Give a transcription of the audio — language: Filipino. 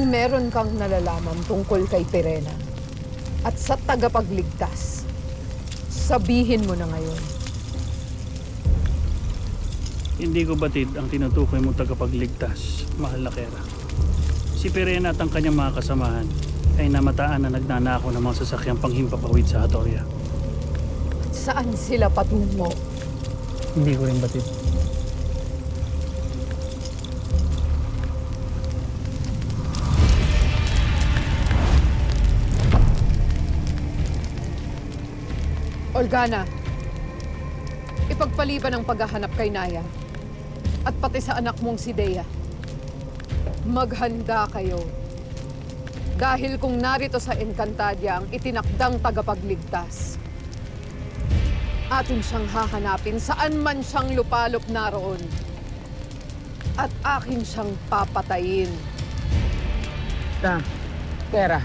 Kung meron kang nalalaman tungkol kay Pirena at sa tagapagligtas, sabihin mo na ngayon. Hindi ko batid ang tinutukoy mong tagapagligtas, mahal na Kera. Si Pirena at ang kanyang mga kasamahan ay namataan na nagnanakaw ng mga sasakyang panghimpapawid sa Hatoria. At saan sila patungo? Hindi ko rin batid. Olgana, ipagpaliban ang paghahanap kay Naya at pati sa anak mong si Dea. Maghanda kayo. Dahil kung narito sa Encantadia ang itinakdang tagapagligtas, atin siyang hahanapin saan man siyang lupalop naroon. At akin siyang papatayin. Pera,